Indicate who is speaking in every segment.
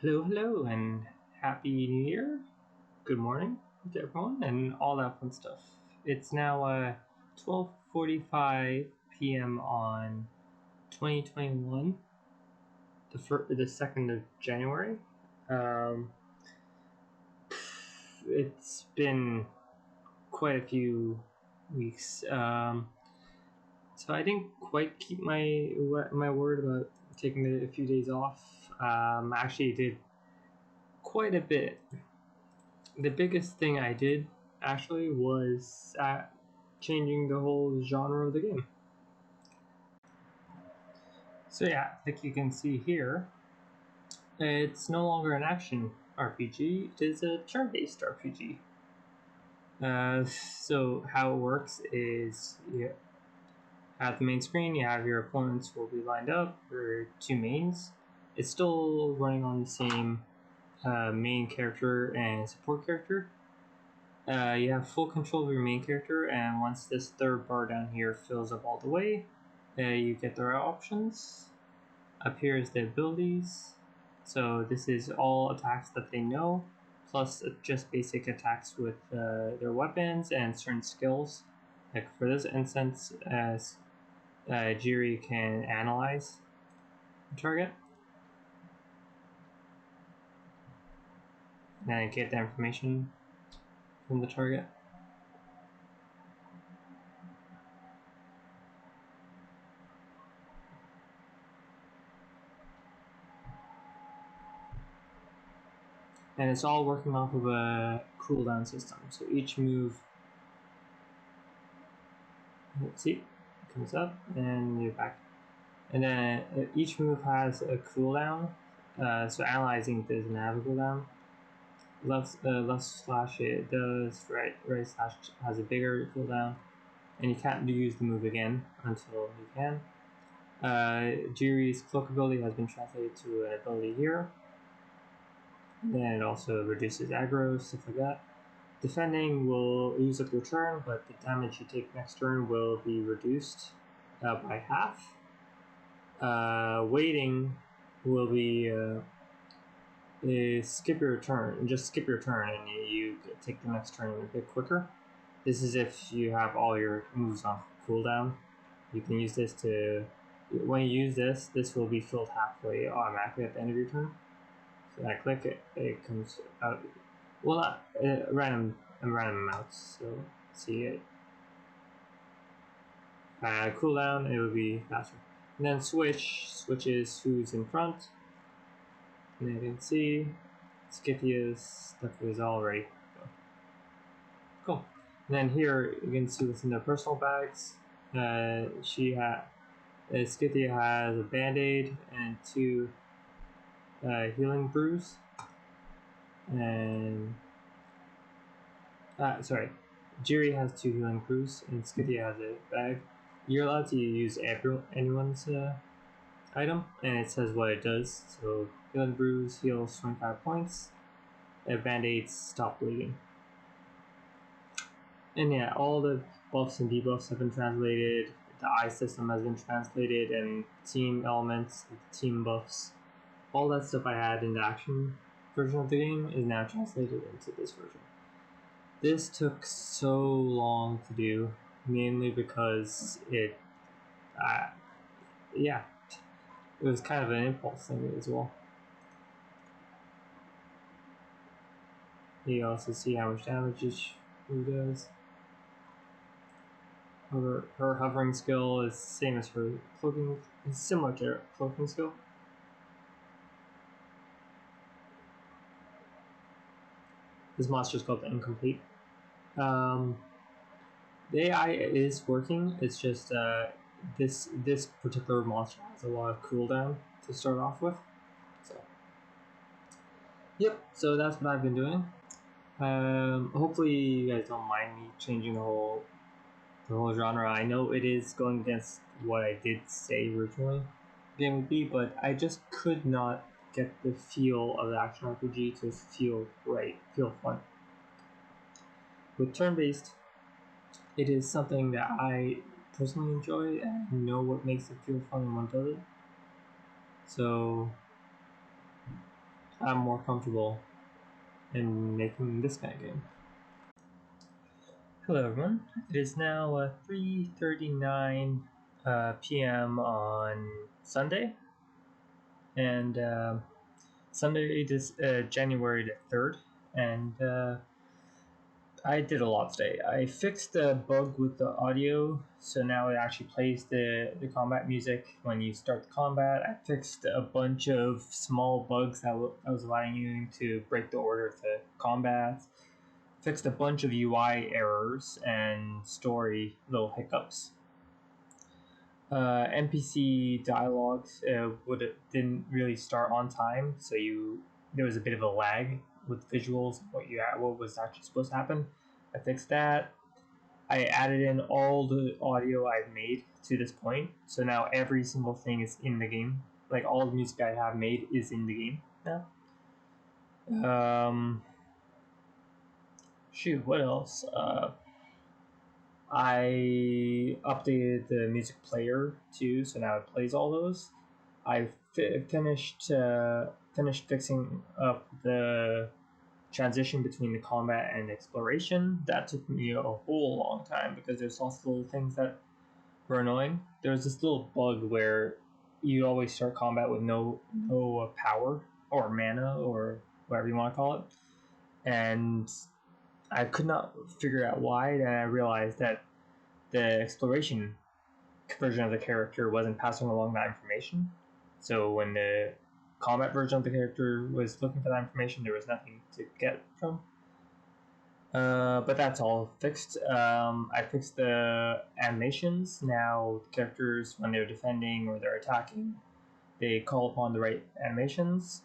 Speaker 1: Hello, and happy New Year. Good morning to everyone, and all that fun stuff. It's now 12:45 p.m. on 2021, the 2nd of January. Um, it's been quite a few weeks, so I didn't quite keep my word about taking a few days off. I actually did quite a bit. The biggest thing I did actually was changing the whole genre of the game. So yeah, like you can see here, it's no longer an action RPG, it is a turn-based RPG. So how it works is you have the main screen, you have your opponents will be lined up, your two mains. It's still running on the same main character and support character. You have full control of your main character, and once this third bar down here fills up all the way, you get the options. Up here is the abilities. So this is all attacks that they know, plus just basic attacks with their weapons and certain skills. Like for this instance, as Jiri can analyze the target and get the information from the target. And it's all working off of a cooldown system. So each move, let's see, comes up and you're back. And then each move has a cooldown. So analyzing doesn't have a cooldown. Left slash it does. Right slash has a bigger cooldown, and you can't use the move again until you can. Jiri's cloak ability has been translated to an ability here. And then it also reduces aggro, stuff like that. Defending will use up your turn, but the damage you take next turn will be reduced by half. Waiting will be skip your turn, just skip your turn, and you take the next turn a bit quicker. This is if you have all your moves on cooldown. You can use this to, when you use this will be filled halfway automatically at the end of your turn. So I click it, it comes out. Well, not random amounts. So see it. Cooldown, it would be faster. And then switch is who's in front. And you can see Scythia's stuff is all ready. Cool. And then here you can see what's in their personal bags. Scythia has a band-aid and two healing brews. And Jiri has two healing brews and Scythia has a bag. You're allowed to use anyone's item, and it says what it does. So healing brews heals 25 points. Band-aids stop bleeding. And yeah, all the buffs and debuffs have been translated. The eye system has been translated, and team elements, team buffs, all that stuff I had in the action version of the game is now translated into this version. This took so long to do, mainly because it was kind of an impulse thing as well. You also see how much damage each move does. Her hovering skill is same as her cloaking, similar to her cloaking skill. This monster is called the Incomplete. The AI is working. It's just this particular monster has a lot of cooldown to start off with. So, yep. So that's what I've been doing. Hopefully you guys don't mind me changing the whole genre. I know it is going against what I did say originally the game would be, but I just could not get the feel of the action RPG to feel right, feel fun. With turn-based, it is something that I personally enjoy and know what makes it feel fun and what doesn't. So I'm more comfortable in making this kind of game. Hello everyone, it is now 3:39 p.m. on Sunday, and Sunday is January the 3rd, and I did a lot today. I fixed the bug with the audio, so now it actually plays the combat music when you start the combat. I fixed a bunch of small bugs that was allowing you to break the order of the combat. Fixed a bunch of UI errors and story little hiccups. NPC dialogues didn't really start on time, so there was a bit of a lag with visuals. What was actually supposed to happen. I fixed that. I added in all the audio I've made to this point, so now every single thing is in the game. Like all the music I have made is in the game now. Shoot, what else? I updated the music player too, so now it plays all those. I finished fixing up the transition between the combat and exploration. That took me a whole long time because there's lots of little things that were annoying. There was this little bug where you always start combat with no power or mana or whatever you want to call it, and I could not figure out why. Then I realized that the exploration version of the character wasn't passing along that information. So when the combat version of the character was looking for that information, there was nothing to get from. But that's all fixed. I fixed the animations. Now characters, when they're defending or they're attacking, they call upon the right animations.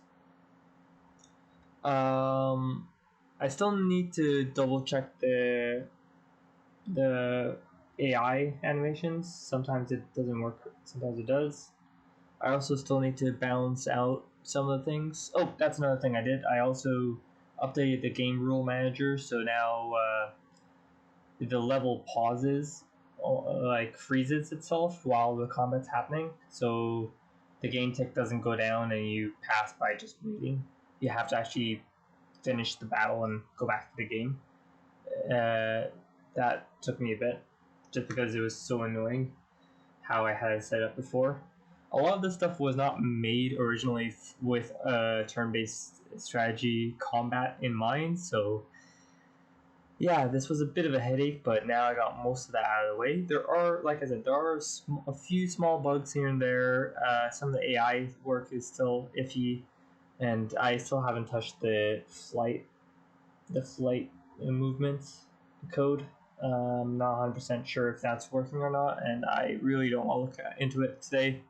Speaker 1: I still need to double check the AI animations. Sometimes it doesn't work, sometimes it does. I also still need to balance out some of the things. Oh, that's another thing I did. I also updated the game rule manager, so now the level pauses, like freezes itself while the combat's happening. So the game tick doesn't go down and you pass by just waiting. You have to actually finish the battle and go back to the game. That took me a bit, just because it was so annoying how I had it set up before. A lot of this stuff was not made originally with a turn-based strategy combat in mind, so yeah, this was a bit of a headache, but now I got most of that out of the way. There are, like I said, there are a few small bugs here and there. Some of the AI work is still iffy, and I still haven't touched the flight movements code. I'm not 100% sure if that's working or not, and I really don't want to look into it today.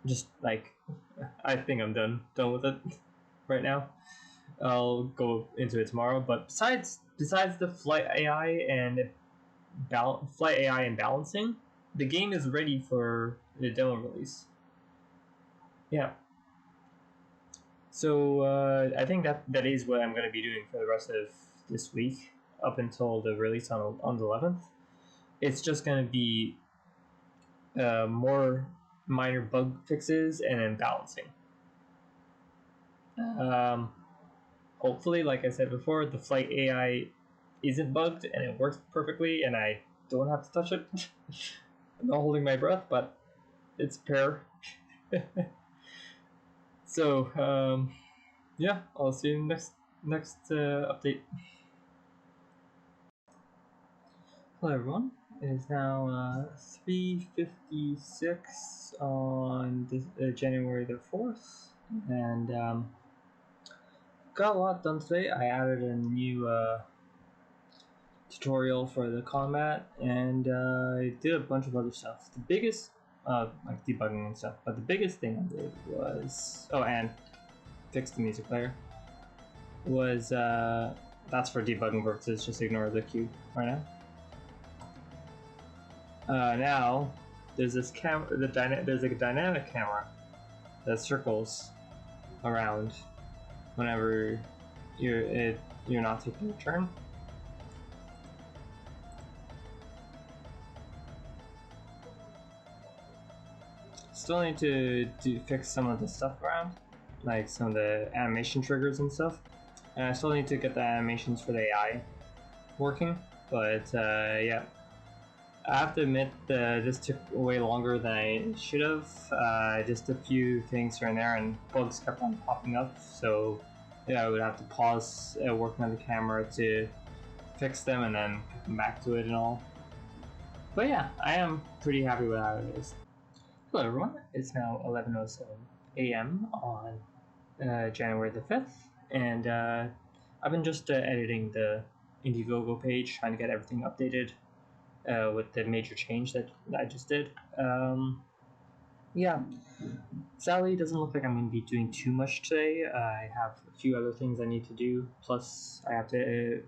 Speaker 1: Just like, I think I'm done with it right now. I'll go into it tomorrow. But besides the flight AI and balancing, the game is ready for the demo release. Yeah. So I think that is what I'm going to be doing for the rest of this week up until the release on the 11th. It's just going to be more minor bug fixes and then balancing. Hopefully, like I said before, the flight AI isn't bugged and it works perfectly and I don't have to touch it. I'm not holding my breath, but it's fair. So, yeah, I'll see you next update. Hello everyone, it is now 3:56 on January the 4th, and got a lot done today. I added a new tutorial for the combat, and I did a bunch of other stuff. The biggest, like debugging and stuff, but the biggest thing I did was, and fixed the music player, was, that's for debugging purposes, just ignore the cue right now. Now there's this camera. There's like a dynamic camera that circles around whenever you're not taking a turn. Still need to fix some of the stuff around. like some of the animation triggers and stuff. And I still need to get the animations for the AI working, but yeah. I have to admit this took way longer than I should have. Just a few things here and there, and bugs kept on popping up. So yeah, I would have to pause working on the camera to fix them and then come back to it and all. But yeah, I am pretty happy with how it is. Hello everyone, it's now 11:07 a.m. on January the 5th, and I've been just editing the Indiegogo page, trying to get everything updated with the major change that I just did. Yeah, sadly, it doesn't look like I'm going to be doing too much today. I have a few other things I need to do, plus I have to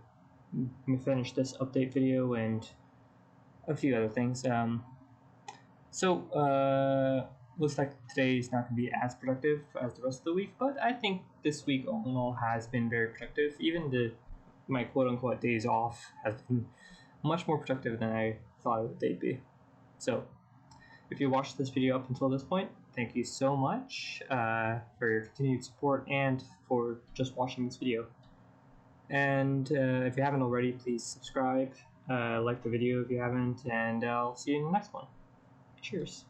Speaker 1: finish this update video and a few other things. Looks like today is not going to be as productive as the rest of the week, but I think this week all in all has been very productive. Even my quote-unquote days off has been much more productive than I thought they'd be. So, if you watched this video up until this point, thank you so much for your continued support and for just watching this video. And if you haven't already, please subscribe, like the video if you haven't, and I'll see you in the next one. Cheers.